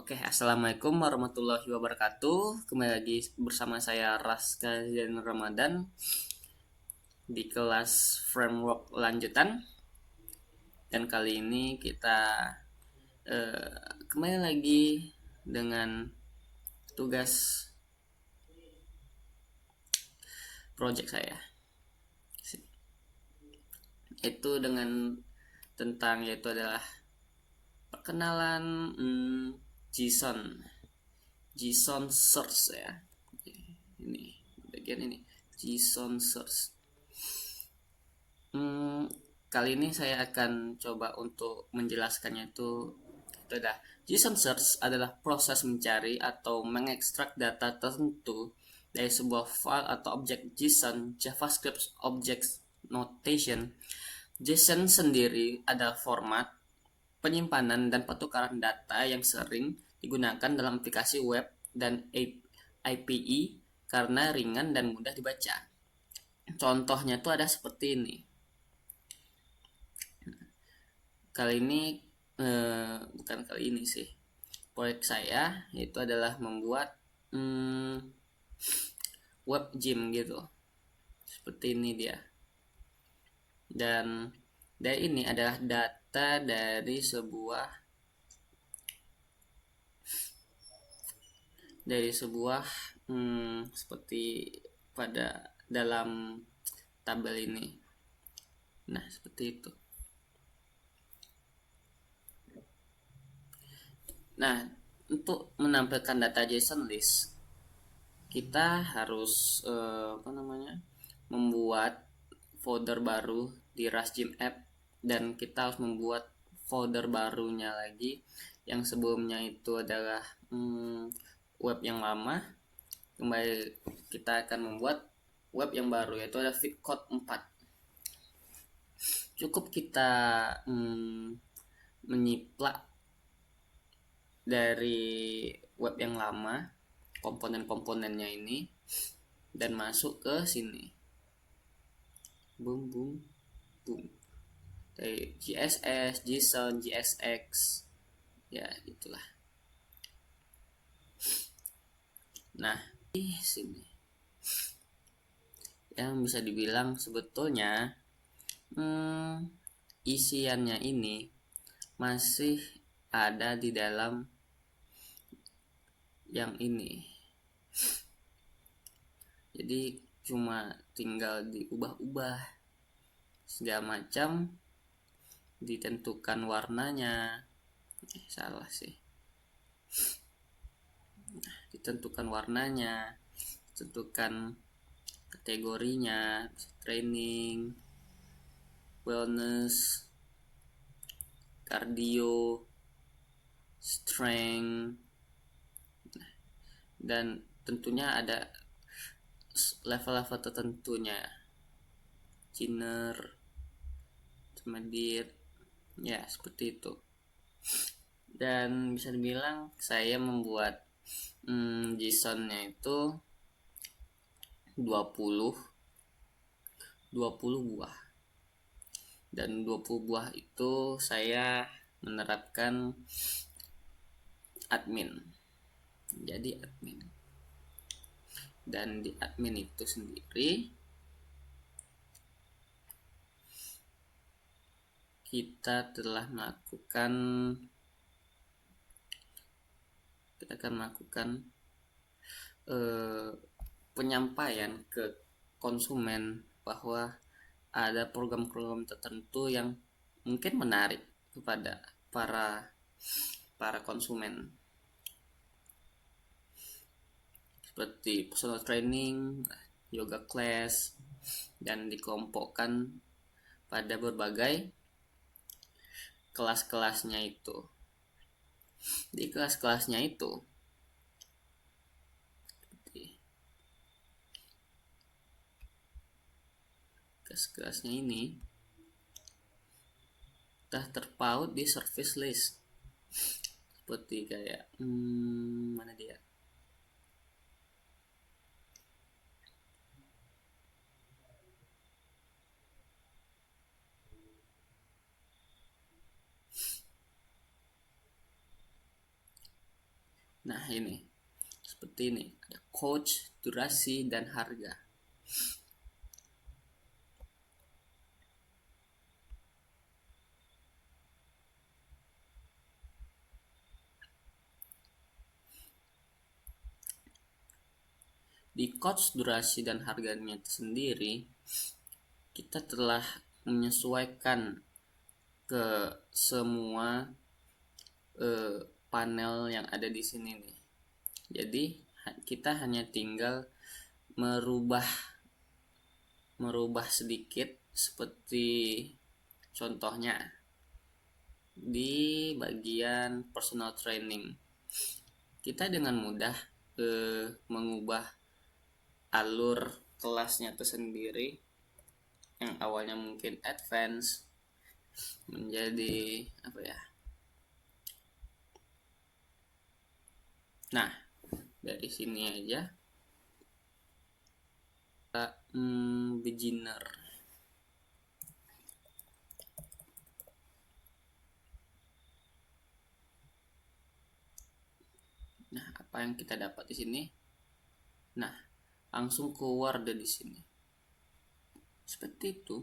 Oke, assalamualaikum warahmatullahi wabarakatuh. Kembali lagi bersama saya Raska Zain Ramadan di kelas framework lanjutan. Dan kali ini kita kembali lagi dengan tugas project saya. Itu dengan tentang yaitu adalah perkenalan JSON search ya. Ini bagian ini JSON search. Kali ini saya akan coba untuk menjelaskannya itu adalah JSON search adalah proses mencari atau mengekstrak data tertentu dari sebuah file atau objek JSON JavaScript Object Notation. JSON sendiri adalah format penyimpanan dan pertukaran data yang sering digunakan dalam aplikasi web dan API karena ringan dan mudah dibaca. Contohnya itu ada seperti ini. Bukan kali ini sih. Proyek saya itu adalah membuat web gym gitu. Seperti ini dia. Dan ini adalah data dari sebuah seperti pada dalam tabel ini. Nah, seperti itu. Nah, untuk menampilkan data JSON list, kita harus membuat folder baru di Rust Gym app, dan kita harus membuat folder barunya lagi yang sebelumnya itu adalah web yang lama. Kembali kita akan membuat web yang baru, yaitu ada Code 4. Cukup kita menyiplak dari web yang lama komponen-komponennya ini dan masuk ke sini. Boom boom boom. Dari CSS, JSON, JSX. Ya, itulah. Nah, di sini yang bisa dibilang sebetulnya isiannya ini masih ada di dalam yang ini. Jadi cuma tinggal diubah-ubah segala macam, ditentukan warnanya. Salah sih. Ditentukan warnanya, ditentukan kategorinya, training, wellness, cardio, strength, dan tentunya ada level-level tertentunya, beginner, intermediate, ya seperti itu. Dan bisa dibilang saya membuat JSON-nya itu 20 buah, dan 20 buah itu saya menerapkan admin, jadi admin. Dan di admin itu sendiri kita akan melakukan penyampaian ke konsumen bahwa ada program-program tertentu yang mungkin menarik kepada para konsumen, seperti personal training, yoga class, dan dikelompokkan pada berbagai kelas-kelasnya itu. Di kelas-kelasnya itu kelas-kelasnya ini sudah terpaut di service list, seperti kayak mana dia, Nah, ini seperti ini, ada coach, durasi, dan harga. Di coach, durasi, dan harganya itu sendiri, kita telah menyesuaikan ke semua panel yang ada di sini nih. Jadi kita hanya tinggal merubah sedikit, seperti contohnya di bagian personal training. Kita dengan mudah mengubah alur kelasnya tersendiri yang awalnya mungkin advance menjadi apa ya. Nah, dari sini aja beginner. Nah, apa yang kita dapat di sini? Nah, langsung keluar dari sini. Seperti itu.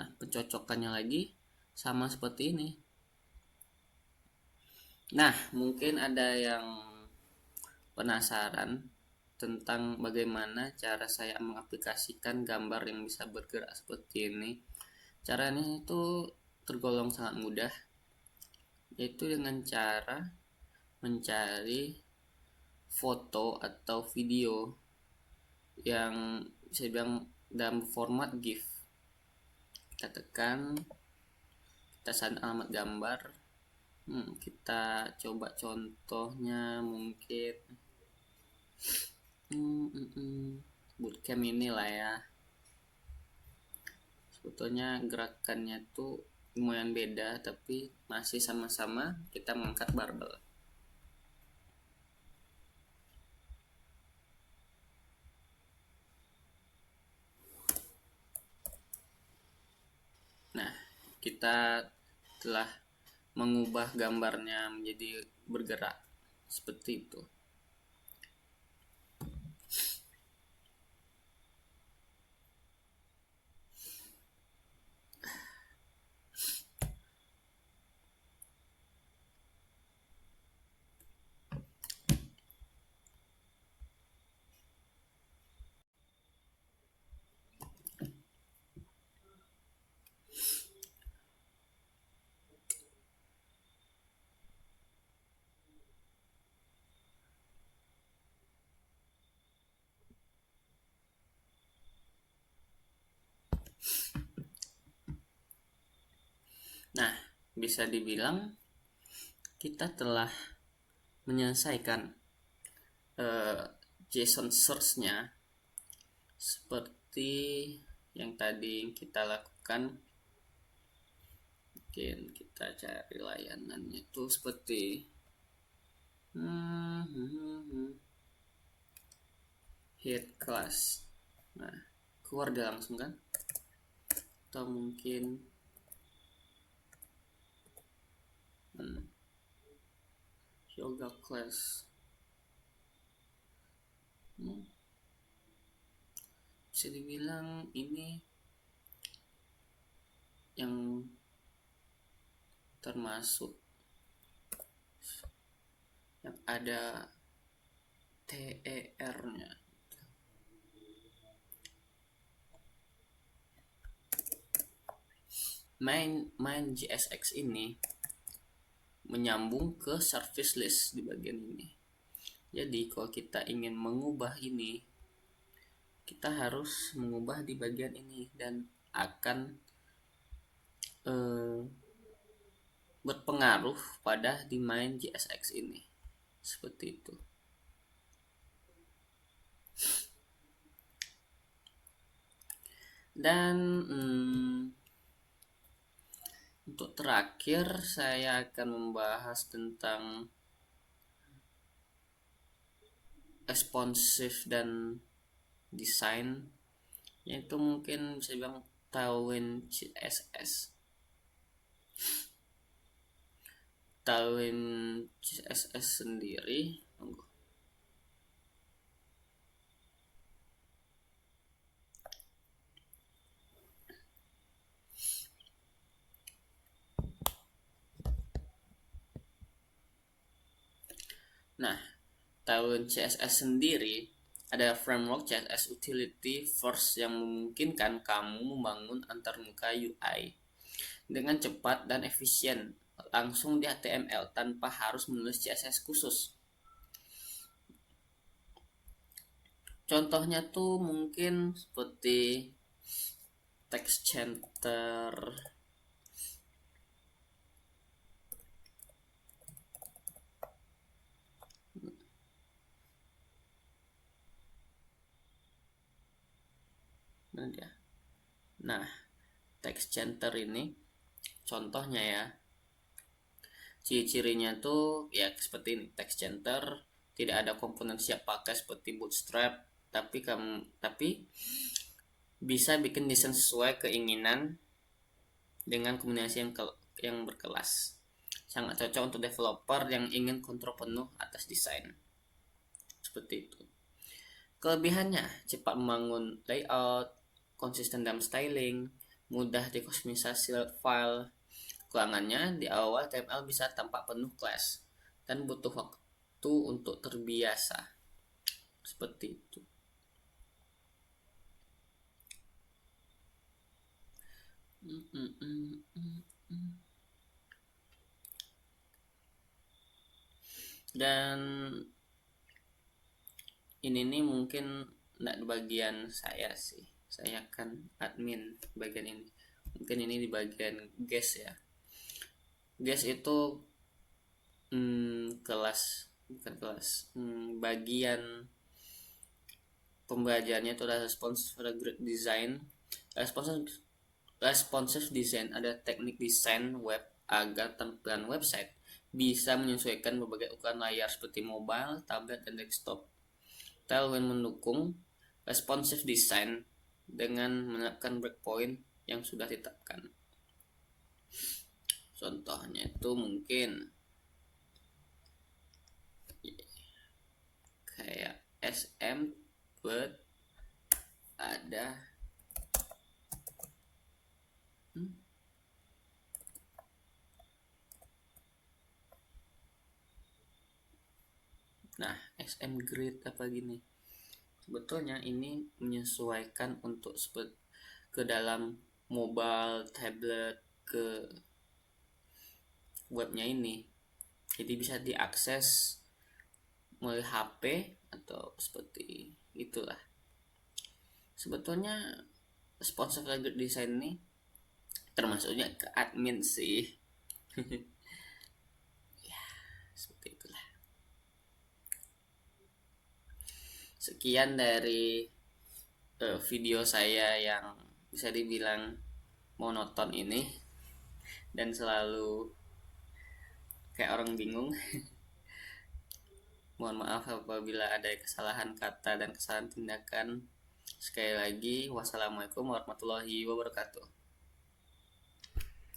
Nah, pencocokannya lagi sama seperti ini. Nah, mungkin ada yang penasaran tentang bagaimana cara saya mengaplikasikan gambar yang bisa bergerak seperti ini. Caranya itu tergolong sangat mudah, yaitu dengan cara mencari foto atau video yang bisa bilang dalam format GIF. Kita tekan, kita salin alamat gambar. Kita coba contohnya mungkin bootcamp ini lah ya. Sebetulnya gerakannya tuh lumayan beda, tapi masih sama-sama kita mengangkat barbel. Nah, kita telah mengubah gambarnya menjadi bergerak seperti itu. Nah, bisa dibilang kita telah menyelesaikan JSON search-nya seperti yang tadi kita lakukan. Mungkin kita cari layanannya itu seperti hit class. Nah, keluar dia langsung kan? Atau mungkin yoga class. Bisa dibilang ini yang termasuk yang ada TER-nya. Main JSX ini menyambung ke service list di bagian ini. Jadi kalau kita ingin mengubah ini, kita harus mengubah di bagian ini dan akan berpengaruh pada di main JSX ini. Seperti itu. Dan untuk terakhir saya akan membahas tentang responsive dan desain, yaitu mungkin bisa bilang Tailwind CSS. Tahuin CSS sendiri. Tunggu. Nah, tahun CSS sendiri ada framework CSS Utility First yang memungkinkan kamu membangun antarmuka UI dengan cepat dan efisien langsung di HTML tanpa harus menulis CSS khusus. Contohnya tuh mungkin seperti text center, nah text center ini contohnya ya, ciri-cirinya tuh ya seperti ini. Text center tidak ada komponen siap pakai seperti Bootstrap, tapi bisa bikin desain sesuai keinginan dengan kombinasi yang berkelas. Sangat cocok untuk developer yang ingin kontrol penuh atas desain. Seperti itu. Kelebihannya, cepat membangun layout, konsisten dalam styling, mudah dikustomisasi file. Kekurangannya, di awal HTML bisa tampak penuh class dan butuh waktu untuk terbiasa. Seperti itu. Dan ini nih mungkin tidak di bagian saya sih, saya kan admin bagian ini. Mungkin ini di bagian guest ya. Guest itu bukan kelas, bagian pembelajarannya itu adalah responsive design. Responsive design ada teknik desain web agar tampilan website bisa menyesuaikan berbagai ukuran layar seperti mobile, tablet, dan desktop. Tailwind mendukung responsive design dengan menerapkan breakpoint yang sudah ditetapkan. Contohnya itu mungkin kayak SM Word ada nah SM Grid apa gini. Sebetulnya ini menyesuaikan untuk ke dalam mobile, tablet, ke webnya ini. Jadi bisa diakses melalui HP atau seperti itulah. Sebetulnya responsive design ini termasuknya ke admin sih. Ya, seperti itulah. Sekian dari video saya yang bisa dibilang monoton ini dan selalu kayak orang bingung. Mohon maaf apabila ada kesalahan kata dan kesalahan tindakan. Sekali lagi, wassalamualaikum warahmatullahi wabarakatuh.